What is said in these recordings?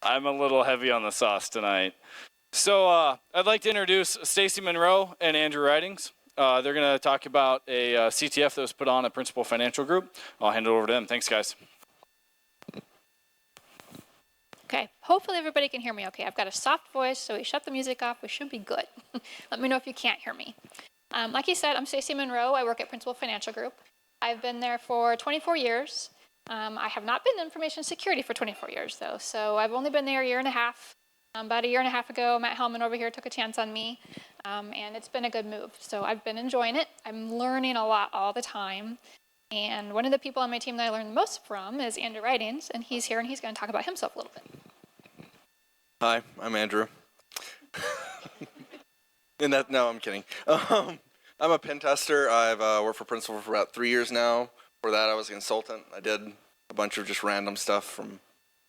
I'm a little heavy on the sauce tonight. So I'd like to introduce Stacy Monroe and Andrew Ridings. They're going to talk about a CTF that was put on at Principal Financial Group. I'll hand it over to them. Thanks, guys. Okay, hopefully everybody can hear me okay. I've got a soft voice, so we shut the music off. We should be good. Let me know if you can't hear me. Like he said, I'm Stacy Monroe. I work at Principal Financial Group. I've been there for 24 years. I have not been in information security for 24 years, though, so I've only been there a year and a half. About a year and a half ago, Matt Hellman over here took a chance on me, and it's been a good move. So I've been enjoying it. I'm learning a lot all the time. And one of the people on my team that I learned the most from is Andrew Ridings, and he's here, and he's going to talk about himself a little bit. Hi, I'm Andrew. No, I'm kidding. I'm a pen tester. I've worked for Principal for about 3 years now. For that, I was a consultant. I did a bunch of just random stuff from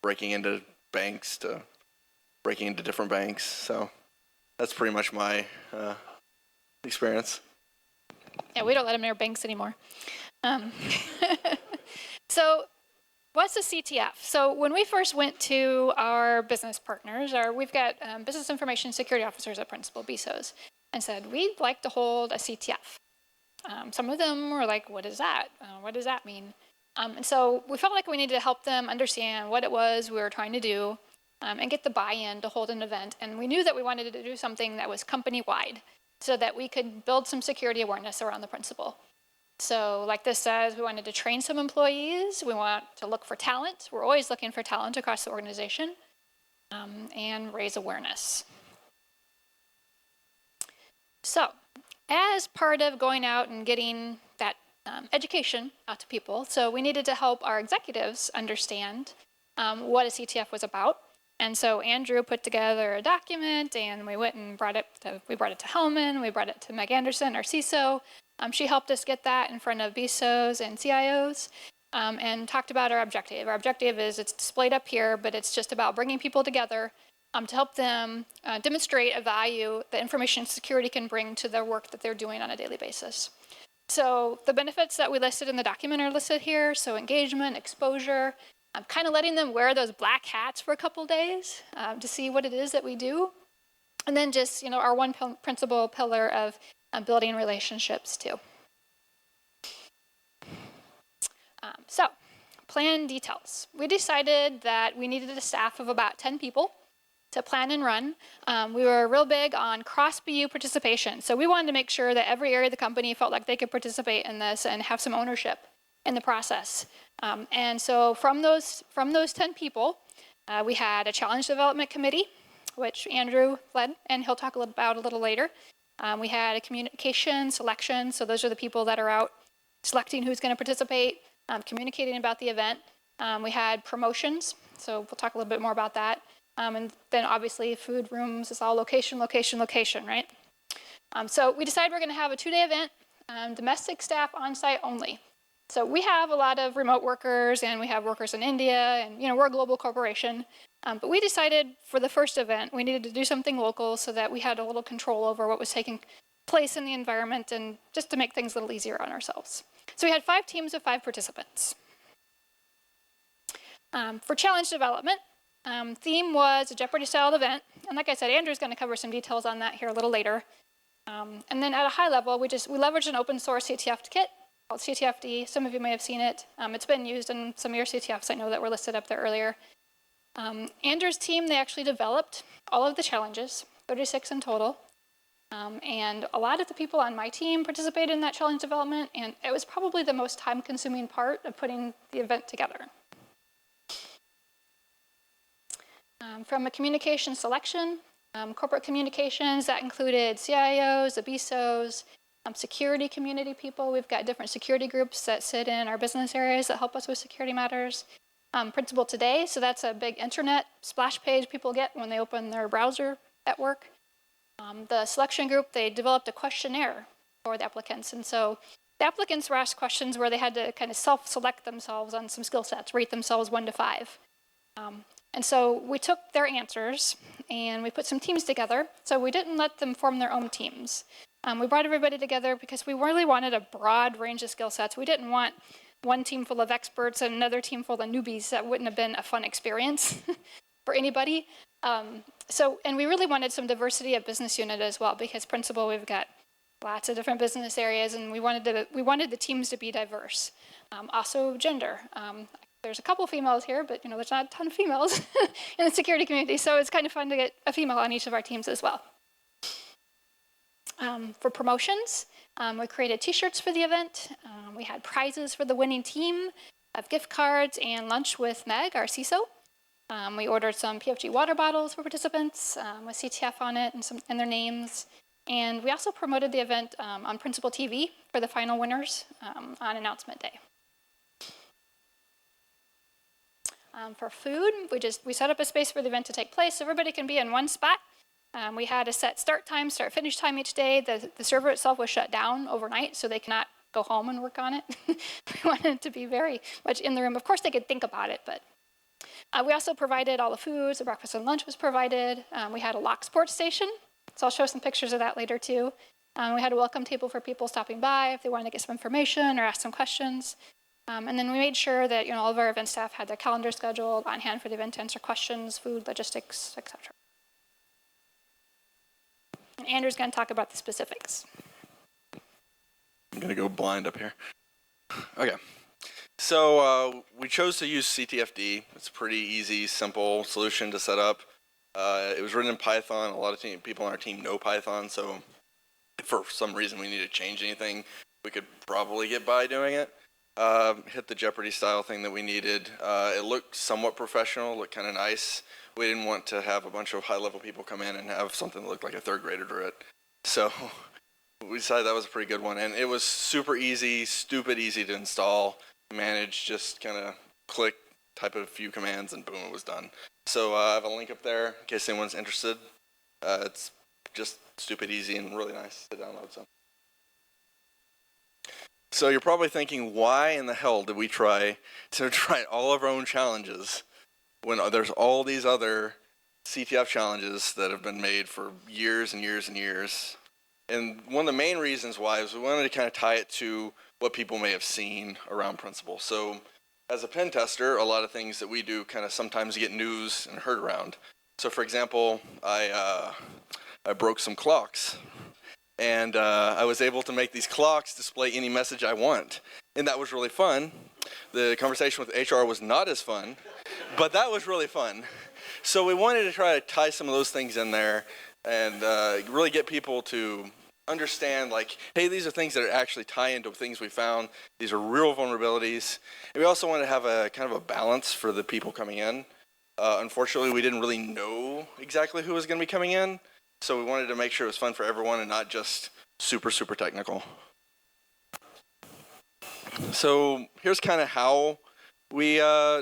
breaking into banks to breaking into different banks. So that's pretty much my experience. Yeah, we don't let them near banks anymore. So what's a CTF? So when we first went to our business partners, we've got business information security officers at Principal, BISOs, and said, we'd like to hold a CTF. Some of them were like, what is that? What does that mean? And so we felt like we needed to help them understand what it was we were trying to do and get the buy-in to hold an event. And we knew that we wanted to do something that was company-wide so that we could build some security awareness around the Principal. So like this says, we wanted to train some employees. We want to look for talent. We're always looking for talent across the organization, and raise awareness. So as part of going out and getting that education out to people, so we needed to help our executives understand what a CTF was about. And so Andrew put together a document, and we went and brought it to Hellman, we brought it to Meg Anderson, our CISO. She helped us get that in front of BISOs and CIOs, and talked about our objective. Our objective is, it's displayed up here, but it's just about bringing people together to help them demonstrate a value that information security can bring to their work that they're doing on a daily basis. So the benefits that we listed in the document are listed here. So engagement, exposure, kind of letting them wear those black hats for a couple days to see what it is that we do. And then just, our one principal pillar of building relationships too. So plan details. We decided that we needed a staff of about 10 people to plan and run. We were real big on cross-BU participation. So we wanted to make sure that every area of the company felt like they could participate in this and have some ownership in the process. And so from those 10 people, we had a challenge development committee, which Andrew led, and he'll talk about a little later. We had a communication selection, so those are the people that are out selecting who's going to participate, communicating about the event. We had promotions, so we'll talk a little bit more about that. And then obviously food, rooms, it's all location, location, location, right? So we decided we're going to have a 2-day event, domestic staff on-site only. So we have a lot of remote workers, and we have workers in India, and we're a global corporation. But we decided for the first event, we needed to do something local so that we had a little control over what was taking place in the environment, and just to make things a little easier on ourselves. So we had 5 teams of 5 participants. For challenge development, theme was a Jeopardy-style event. And like I said, Andrew's going to cover some details on that here a little later. And then at a high level, we leveraged an open source CTF kit called CTFD. Some of you may have seen it. It's been used in some of your CTFs I know that were listed up there earlier. Andrew's team, they actually developed all of the challenges, 36 in total. And a lot of the people on my team participated in that challenge development, and it was probably the most time-consuming part of putting the event together. From a communication selection, corporate communications, that included CIOs, the BISOs, security community people. We've got different security groups that sit in our business areas that help us with security matters. Principal Today, so that's a big internet splash page people get when they open their browser at work. The selection group, they developed a questionnaire for the applicants. And so the applicants were asked questions where they had to kind of self-select themselves on some skill sets, rate themselves 1 to 5. And so we took their answers and we put some teams together. So we didn't let them form their own teams. We brought everybody together because we really wanted a broad range of skill sets. We didn't want one team full of experts and another team full of newbies. That wouldn't have been a fun experience for anybody. And we really wanted some diversity of business unit as well, because principal, we've got lots of different business areas, and we wanted the teams to be diverse. Also gender. There's a couple females here, but there's not a ton of females in the security community, so it's kind of fun to get a female on each of our teams as well. For promotions, we created t-shirts for the event. We had prizes for the winning team, of gift cards and lunch with Meg, our CISO. We ordered some PFG water bottles for participants with CTF on it and their names. And we also promoted the event on Principal TV for the final winners on announcement day. For food, we set up a space for the event to take place so everybody can be in one spot. We had a set start time, start finish time each day. The server itself was shut down overnight, so they cannot go home and work on it. We wanted it to be very much in the room. Of course, they could think about it, but we also provided all the foods. The breakfast and lunch was provided. We had a lock sports station, so I'll show some pictures of that later too. We had a welcome table for people stopping by if they wanted to get some information or ask some questions. And then we made sure that all of our event staff had their calendar scheduled on hand for the event to answer questions, food, logistics, etc. And Andrew's going to talk about the specifics. I'm going to go blind up here. Okay. So we chose to use CTFD. It's a pretty easy, simple solution to set up. It was written in Python. A lot of people on our team know Python, so if for some reason we need to change anything, we could probably get by doing it. Hit the Jeopardy style thing that we needed. It looked somewhat professional, looked kind of nice. We didn't want to have a bunch of high-level people come in and have something that looked like a third grader do it. So we decided that was a pretty good one. And it was super easy, stupid easy to install, manage, just kind of click, type a few commands, and boom, it was done. So I have a link up there in case anyone's interested. It's just stupid easy and really nice to download. So you're probably thinking, why in the hell did we try all of our own challenges when there's all these other CTF challenges that have been made for years and years and years? And one of the main reasons why is we wanted to kind of tie it to what people may have seen around Principal. So as a pen tester, a lot of things that we do kind of sometimes get news and heard around. So for example, I broke some clocks. And I was able to make these clocks display any message I want. And that was really fun. The conversation with HR was not as fun, but that was really fun. So we wanted to try to tie some of those things in there and really get people to understand, like, hey, these are things that actually tie into things we found. These are real vulnerabilities. And we also wanted to have a kind of a balance for the people coming in. Unfortunately, we didn't really know exactly who was going to be coming in. So we wanted to make sure it was fun for everyone and not just super, super technical. So here's kind of how we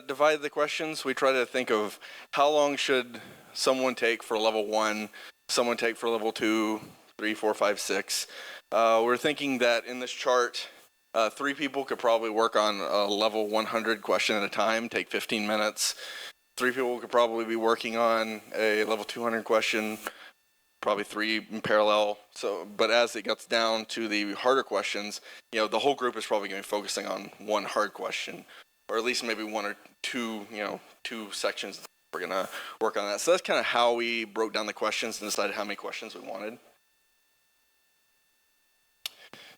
divided the questions. We try to think of how long should someone take for level 1, someone take for level 2, 3, 4, 5, 6. We're thinking that in this chart, 3 people could probably work on a level 100 question at a time, take 15 minutes. 3 people could probably be working on a level 200 question, probably 3 in parallel. So, but as it gets down to the harder questions, the whole group is probably going to be focusing on one hard question, or at least maybe 1 or 2, 2 sections. We're going to work on that. So that's kind of how we broke down the questions and decided how many questions we wanted.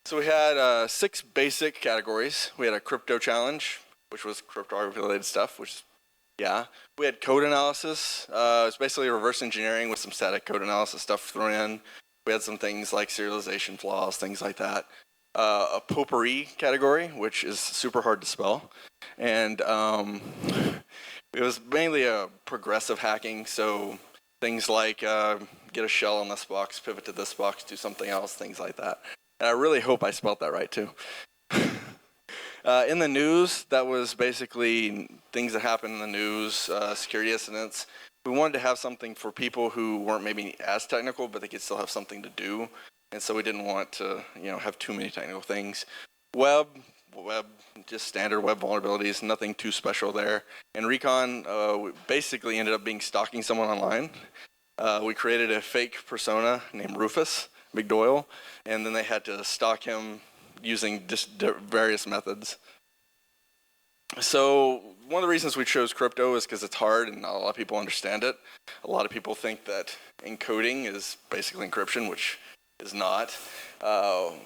So we had 6 basic categories. We had a crypto challenge, which was cryptography related stuff, which we had code analysis. It's basically reverse engineering with some static code analysis stuff thrown in. We had some things like serialization flaws, things like that. A potpourri category, which is super hard to spell. And it was mainly a progressive hacking. So things like get a shell on this box, pivot to this box, do something else, things like that. And I really hope I spelled that right too. In the news, that was basically things that happen in the news, security incidents. We wanted to have something for people who weren't maybe as technical, but they could still have something to do. And so we didn't want to, have too many technical things. Web, just standard web vulnerabilities, nothing too special there. And recon, we basically ended up stalking someone online. We created a fake persona named Rufus McDoyle, and then they had to stalk him using various methods. So one of the reasons we chose crypto is because it's hard and not a lot of people understand it. A lot of people think that encoding is basically encryption, which is not.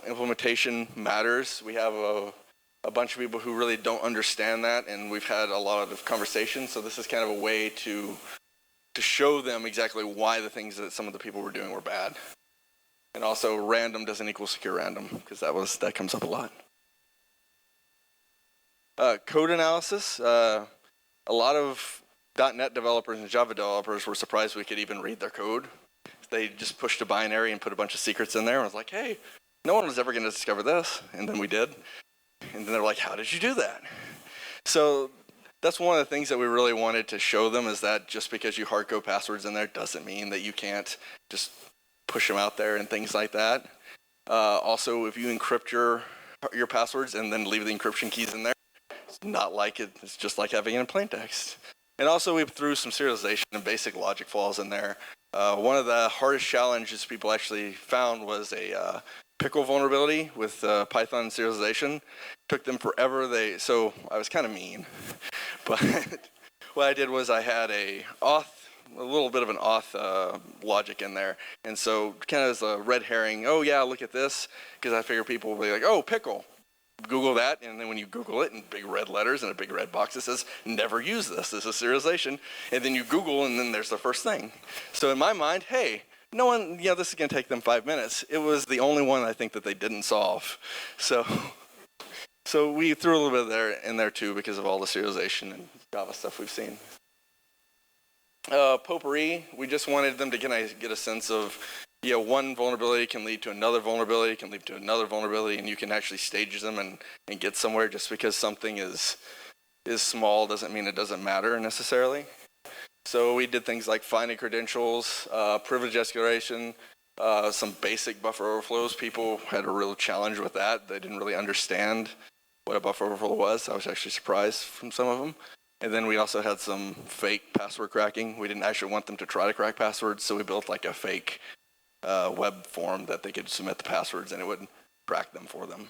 Implementation matters. We have a bunch of people who really don't understand that, and we've had a lot of conversations. So this is kind of a way to show them exactly why the things that some of the people were doing were bad. And also, random doesn't equal secure random, because that comes up a lot. Code analysis. A lot of .NET developers and Java developers were surprised we could even read their code. They just pushed a binary and put a bunch of secrets in there. And I was like, hey, no one was ever going to discover this. And then we did. And then they're like, how did you do that? So that's one of the things that we really wanted to show them, is that just because you hard code passwords in there doesn't mean that you can't just push them out there and things like that. Also, if you encrypt your passwords and then leave the encryption keys in there, it's not like it. It's just like having it in plain text. And also, we threw some serialization and basic logic flaws in there. One of the hardest challenges people actually found was a pickle vulnerability with Python serialization. Took them forever. So I was kind of mean, but what I did was I had a little bit of an auth logic in there, and so kind of as a red herring. Oh yeah, look at this, because I figure people will be like, oh, pickle. Google that, and then when you Google it in big red letters and a big red box, it says, never use this. This is serialization. And then you Google, and then there's the first thing. So in my mind, hey, no one, this is going to take them 5 minutes. It was the only one I think that they didn't solve. So we threw a little bit in there too, because of all the serialization and Java stuff we've seen. Potpourri, we just wanted them to get a sense of, one vulnerability can lead to another vulnerability, can lead to another vulnerability, and you can actually stage them and get somewhere. Just because something is small doesn't mean it doesn't matter necessarily. So we did things like finding credentials, privilege escalation, some basic buffer overflows. People had a real challenge with that. They didn't really understand what a buffer overflow was. I was actually surprised from some of them. And then we also had some fake password cracking. We didn't actually want them to try to crack passwords, so we built like a fake web form that they could submit the passwords and it would crack them for them.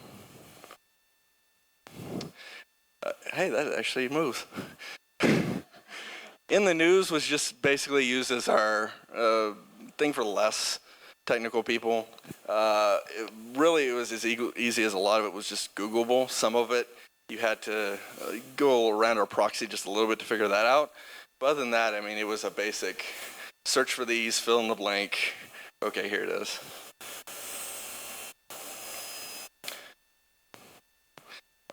Hey, that actually moves. In the news was just basically used as our thing for less technical people. It was as easy as a lot of it was just Googleable. Some of it you had to go around our proxy just a little bit to figure that out. But other than that, it was a basic search for these, fill in the blank. Okay, here it is.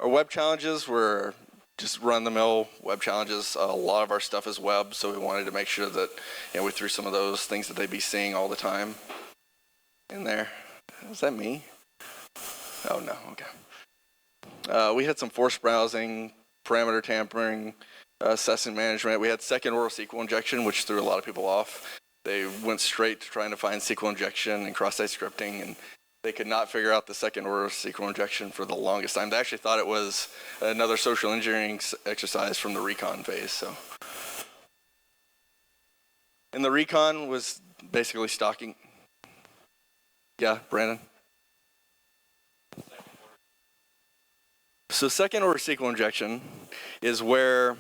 Our web challenges were just run-of-the-mill web challenges. A lot of our stuff is web, so we wanted to make sure that we threw some of those things that they'd be seeing all the time in there. Is that me? Oh, no, okay. We had some forced browsing, parameter tampering, session management. We had second-order SQL injection, which threw a lot of people off. They went straight to trying to find SQL injection and cross-site scripting, and they could not figure out the second-order SQL injection for the longest time. They actually thought it was another social engineering exercise from the recon phase. So, and the recon was basically stalking. Yeah, Brandon. So second-order SQL injection is where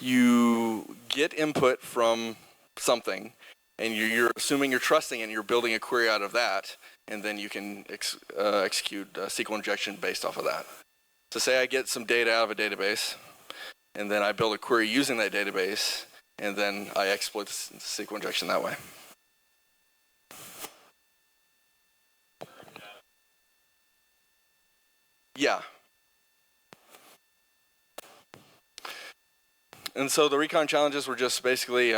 you get input from something, and you're assuming you're trusting, and you're building a query out of that, and then you can execute SQL injection based off of that. So say I get some data out of a database, and then I build a query using that database, and then I exploit the SQL injection that way. Yeah. And so the recon challenges were just basically,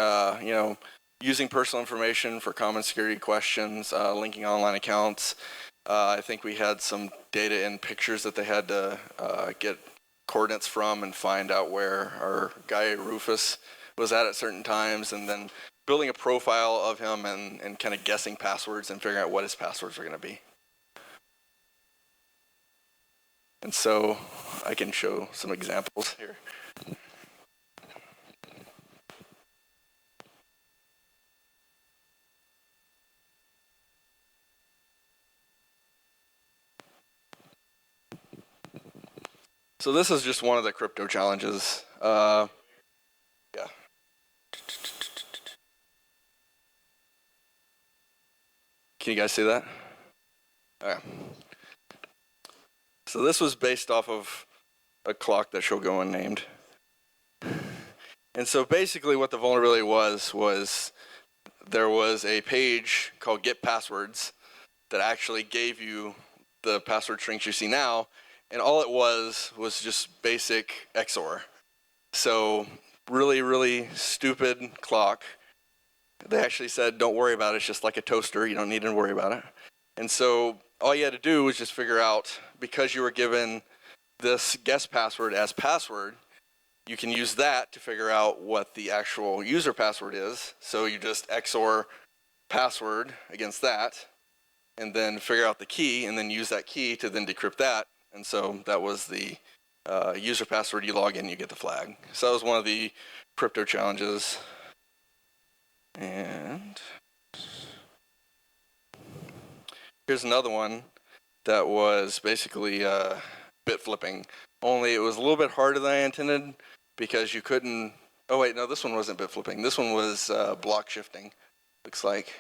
using personal information for common security questions, linking online accounts. I think we had some data and pictures that they had to get coordinates from and find out where our guy Rufus was at certain times, and then building a profile of him and kind of guessing passwords and figuring out what his passwords are going to be. And so I can show some examples here. So this is just one of the crypto challenges. Yeah. Can you guys see that? Okay. So this was based off of a clock that shall go unnamed. And so basically what the vulnerability was there was a page called Get Passwords that actually gave you the password strings you see now, and all it was just basic XOR. So really, really stupid clock. They actually said, don't worry about it, it's just like a toaster, you don't need to worry about it. And so all you had to do was just figure out, because you were given this guest password as password, you can use that to figure out what the actual user password is. So you just XOR password against that, and then figure out the key, and then use that key to then decrypt that. And so that was the user password. You log in, you get the flag. So that was one of the crypto challenges. And here's another one that was basically bit flipping. Only it was a little bit harder than I intended, because you couldn't. Oh wait, no, this one wasn't bit flipping. This one was block shifting. Looks like.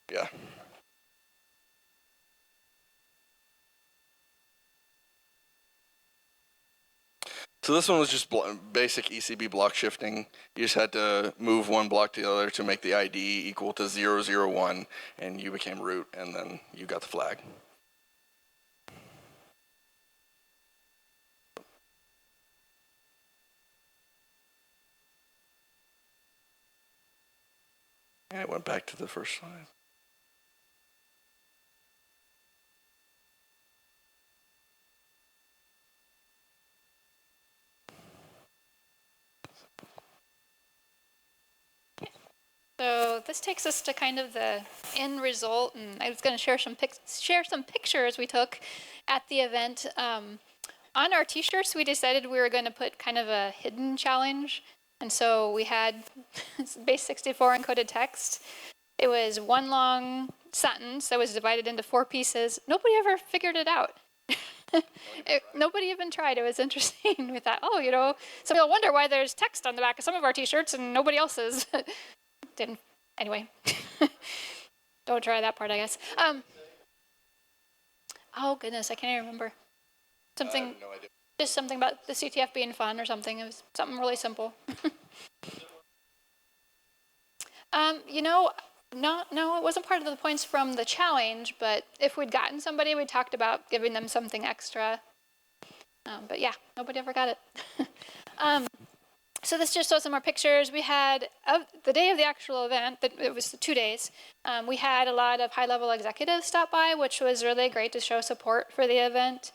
Yeah. So this one was just basic ECB block shifting. You just had to move one block to the other to make the ID equal to 001, and you became root, and then you got the flag. And it went back to the first slide. So this takes us to kind of the end result, and I was going to share some pictures we took at the event. On our T-shirts, we decided we were going to put kind of a hidden challenge, and so we had base 64 encoded text. It was one long sentence that was divided into 4 pieces. Nobody ever figured it out. Nobody even tried. It was interesting. We thought, oh, you know, some people wonder why there's text on the back of some of our T-shirts and nobody else's. Didn't. Anyway. Don't try that part, I guess. Oh, goodness, I can't even remember. Something, no idea. just something about the CTF being fun or something. It was something really simple. You know, no, it wasn't part of the points from the challenge, but if we'd gotten somebody, we talked about giving them something extra. But yeah, nobody ever got it. So this just shows some more pictures. We had, the day of the actual event, it was 2 days, we had a lot of high-level executives stop by, which was really great to show support for the event.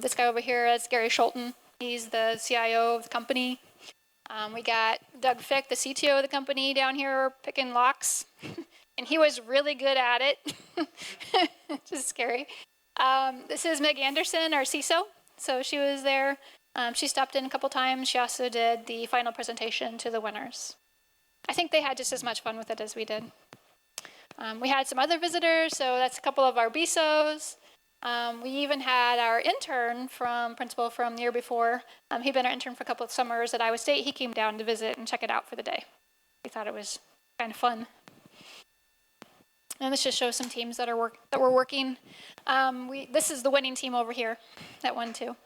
This guy over here is Gary Schulten. He's the CIO of the company. We got Doug Fick, the CTO of the company, down here picking locks. And he was really good at it, which is scary. This is Meg Anderson, our CISO. So she was there. She stopped in a couple times. She also did the final presentation to the winners. I think they had just as much fun with it as we did. We had some other visitors, so that's a couple of our BSOs. We even had our principal from the year before. He'd been our intern for a couple of summers at Iowa State. He came down to visit and check it out for the day. We thought it was kind of fun. And this just shows some teams that were working. This is the winning team over here that won too.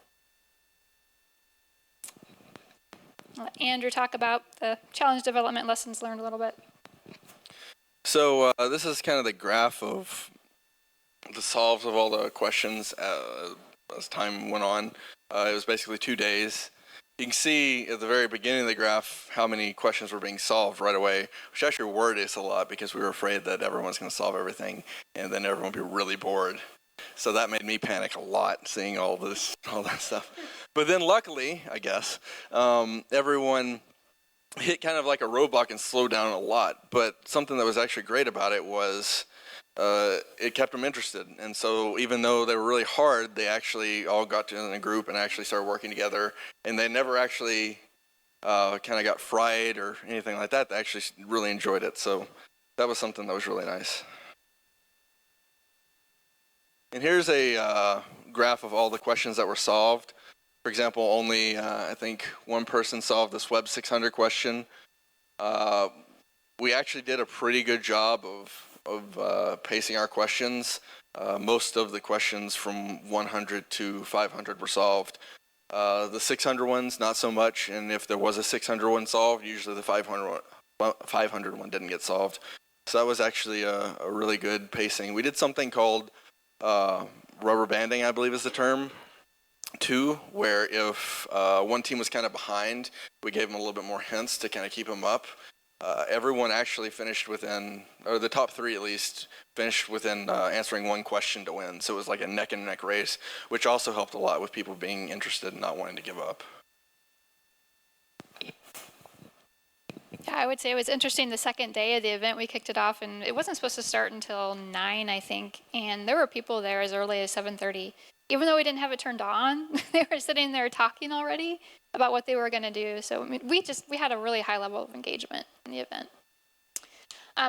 I'll let Andrew talk about the challenge development lessons learned a little bit. So this is kind of the graph of the solves of all the questions as time went on. It was basically 2 days. You can see at the very beginning of the graph how many questions were being solved right away, which actually worried us a lot because we were afraid that everyone's going to solve everything and then everyone would be really bored. So that made me panic a lot, seeing all that stuff. But then luckily, I guess, everyone hit kind of like a roadblock and slowed down a lot. But something that was actually great about it was it kept them interested. And so even though they were really hard, they actually all got together in a group and actually started working together. And they never actually kind of got fried or anything like that. They actually really enjoyed it. So that was something that was really nice. And here's graph of all the questions that were solved. For example, only I think one person solved this Web 600 question. We actually did a pretty good job of pacing our questions. Most of the questions from 100 to 500 were solved. The 600 ones, not so much, and if there was a 600 one solved, usually the 500 one didn't get solved. So that was actually a really good pacing. We did something called rubber banding, I believe is the term, too, where if one team was kind of behind, we gave them a little bit more hints to kind of keep them up. Everyone actually finished within, or the top three at least, finished within answering one question to win. So it was like a neck and neck race, which also helped a lot with people being interested and not wanting to give up. Yeah, I would say it was interesting. The second day of the event, we kicked it off, and it wasn't supposed to start until 9, I think. And there were people there as early as 7:30. Even though we didn't have it turned on, they were sitting there talking already about what they were going to do. So I mean, we had a really high level of engagement in the event.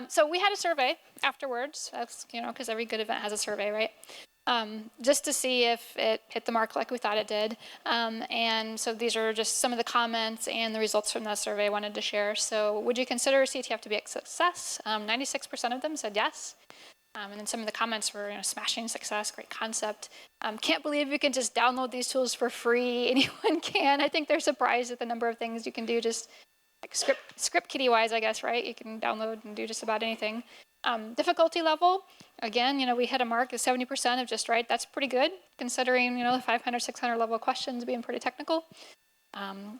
So we had a survey afterwards. That's, because every good event has a survey, right? Just to see if it hit the mark like we thought it did. And so these are just some of the comments and the results from that survey I wanted to share. So would you consider CTF to be a success? 96% of them said yes. And then some of the comments were, smashing success, great concept. Can't believe you can just download these tools for free. Anyone can. I think they're surprised at the number of things you can do, just like script kiddie wise, I guess, right? You can download and do just about anything. Difficulty level, again, we hit a mark of 70% of just right. That's pretty good considering, the 500, 600 level questions being pretty technical.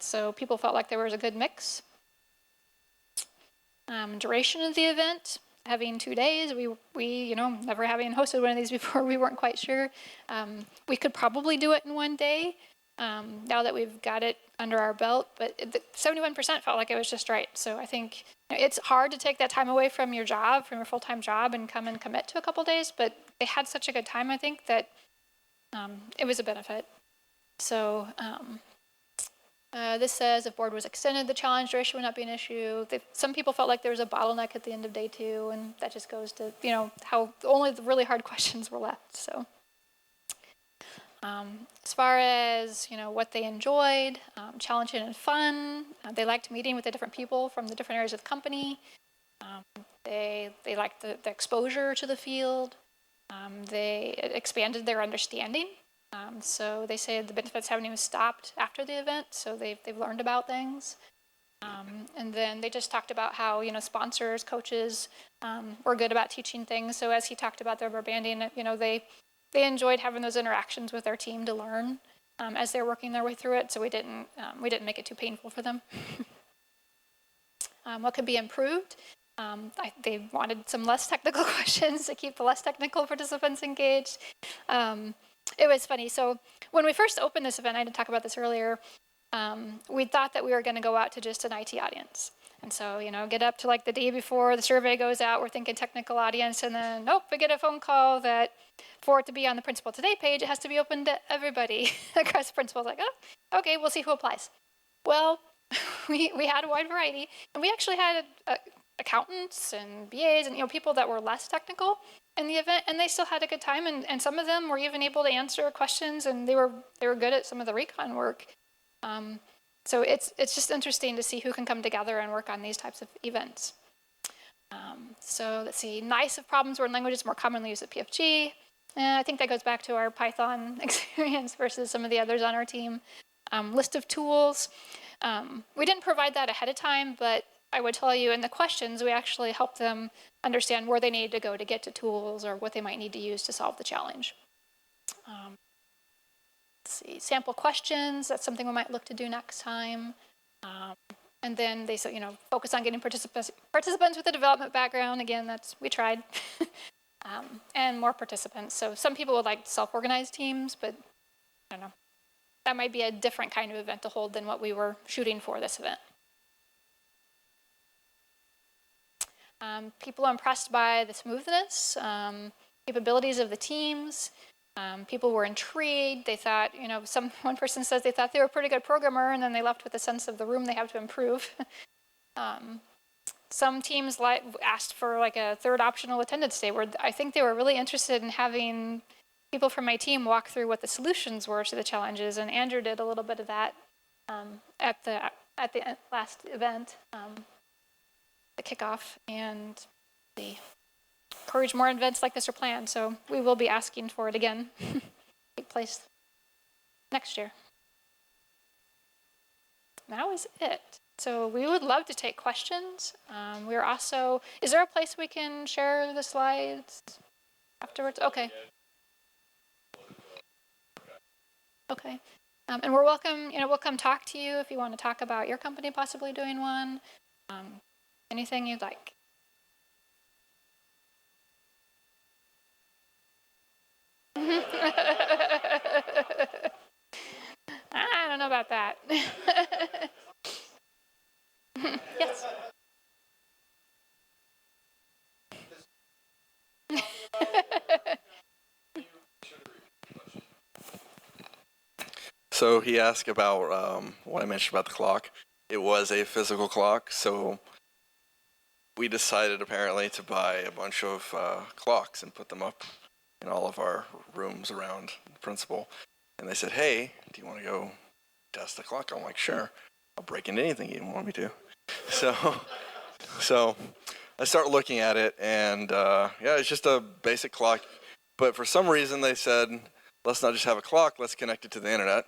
So people felt like there was a good mix. Duration of the event, having 2 days, we never having hosted one of these before, we weren't quite sure. We could probably do it in 1 day now that we've got it under our belt, but 71% felt like it was just right. So I think it's hard to take that time away from your job, from your full-time job, and come and commit to a couple days, but they had such a good time, I think, that it was a benefit. So this says if board was extended, the challenge duration would not be an issue. Some people felt like there was a bottleneck at the end of day 2, and that just goes to, how only the really hard questions were left. So as far as, what they enjoyed, challenging and fun, they liked meeting with the different people from the different areas of the company. They liked the exposure to the field. They expanded their understanding. So they say the benefits haven't even stopped after the event, so they've learned about things. And then they just talked about how, sponsors, coaches were good about teaching things. So as he talked about the rubber banding, they enjoyed having those interactions with their team to learn as they're working their way through it. So we didn't make it too painful for them. What could be improved? They wanted some less technical questions to keep the less technical participants engaged. It was funny. So when we first opened this event, I didn't talk about this earlier, we thought that we were going to go out to just an IT audience. And so, get up to like the day before the survey goes out, we're thinking technical audience, and then, nope, we get a phone call that for it to be on the Principal Today page, it has to be open to everybody across the principal. Like, oh, okay, we'll see who applies. Well, we had a wide variety, and we actually had accountants and BAs and, people that were less technical in the event, and they still had a good time, and some of them were even able to answer questions, and they were good at some of the recon work. So it's just interesting to see who can come together and work on these types of events. So let's see, nice if problems were in languages more commonly used at PFG. I think that goes back to our Python experience versus some of the others on our team. List of tools. We didn't provide that ahead of time, but I would tell you in the questions, we actually helped them understand where they needed to go to get to tools or what they might need to use to solve the challenge. Let's see, sample questions, that's something we might look to do next time. And then they said, focus on getting participants with a development background. Again, we tried. And more participants. So some people would like self-organized teams, but I don't know. That might be a different kind of event to hold than what we were shooting for this event. People are impressed by the smoothness, capabilities of the teams. People were intrigued. They thought, one person says they thought they were a pretty good programmer, and then they left with a sense of the room they have to improve. Some teams asked for like a third optional attendance day, where I think they were really interested in having people from my team walk through what the solutions were to the challenges, and Andrew did a little bit of that at the last event, the kickoff, and the encourage more events like this are planned. So we will be asking for it again, take place next year. That was it. So we would love to take questions. We're also, is there a place we can share the slides afterwards? Okay. Okay. And we're welcome, we'll come talk to you if you want to talk about your company possibly doing one. Anything you'd like. I don't know about that. Yes. So he asked about what I mentioned about the clock. It was a physical clock, so we decided apparently to buy a bunch of clocks and put them up in all of our rooms around the principal. And they said, hey, do you want to go test the clock? I'm like, sure. I'll break into anything you want me to. So I start looking at it, and yeah, it's just a basic clock. But for some reason they said, let's not just have a clock, let's connect it to the internet.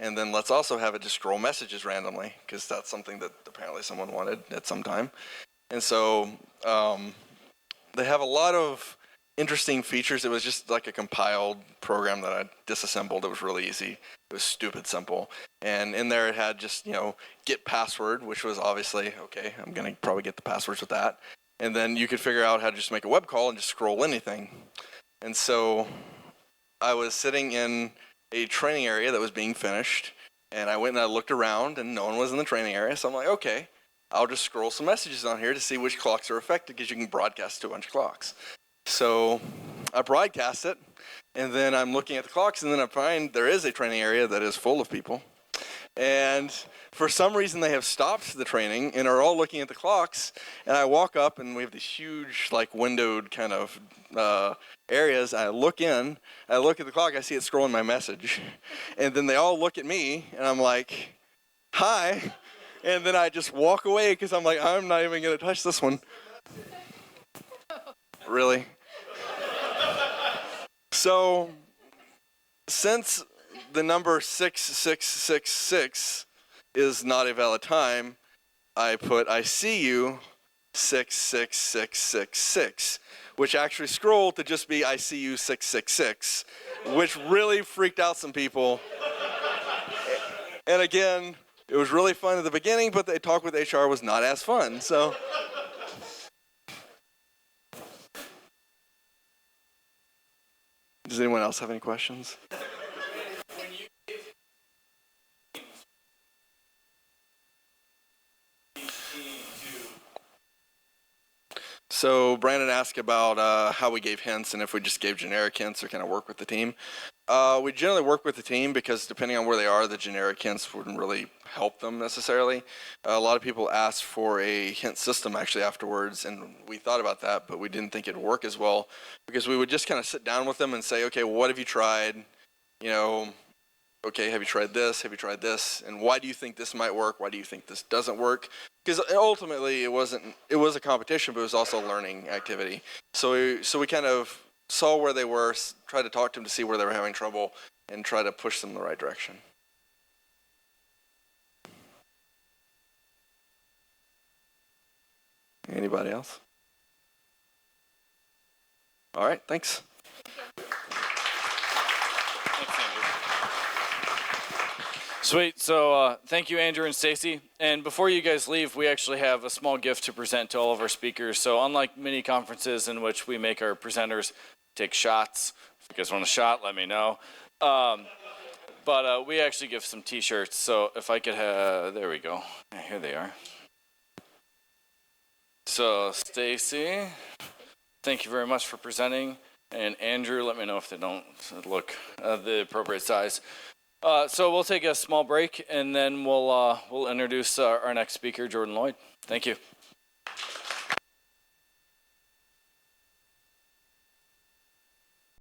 And then let's also have it just scroll messages randomly, because that's something that apparently someone wanted at some time. And so they have a lot of interesting features. It was just like a compiled program that I disassembled. It was really easy. It was stupid simple. And in there it had just, get password, which was obviously, okay, I'm going to probably get the passwords with that. And then you could figure out how to just make a web call and just scroll anything. And so I was sitting in a training area that was being finished, and I went and I looked around, and no one was in the training area. So I'm like, okay, I'll just scroll some messages on here to see which clocks are affected, because you can broadcast to a bunch of clocks. So I broadcast it, and then I'm looking at the clocks, and then I find there is a training area that is full of people. And for some reason, they have stopped the training and are all looking at the clocks. And I walk up, and we have these huge, windowed kind of areas. I look in, I look at the clock, I see it scrolling my message. And then they all look at me, and I'm like, hi. And then I just walk away, because I'm like, I'm not even going to touch this one. Really? So, since the number 6666 is not a valid time, I put I see you 66666, which actually scrolled to just be I see you 666, which really freaked out some people. And again, it was really fun at the beginning, but the talk with HR was not as fun. So does anyone else have any questions? So Brandon asked about how we gave hints and if we just gave generic hints or kind of work with the team. We generally work with the team, because depending on where they are, the generic hints wouldn't really help them necessarily. A lot of people asked for a hint system actually afterwards, and we thought about that, but we didn't think it'd work as well, because we would just kind of sit down with them and say, okay, what have you tried? Okay, have you tried this? Have you tried this? And why do you think this might work? Why do you think this doesn't work? Because ultimately it was a competition, but it was also a learning activity. So we kind of saw where they were, tried to talk to them to see where they were having trouble, and try to push them in the right direction. Anybody else? All right, thanks. Sweet. So thank you, Andrew and Stacy. And before you guys leave, we actually have a small gift to present to all of our speakers. So unlike many conferences in which we make our presenters take shots, if you guys want a shot, let me know. But we actually give some t-shirts. So if I could have, there we go. Here they are. So Stacy, thank you very much for presenting. And Andrew, let me know if they don't look the appropriate size. So we'll take a small break, and then we'll introduce our next speaker, Jordan Lloyd. Thank you.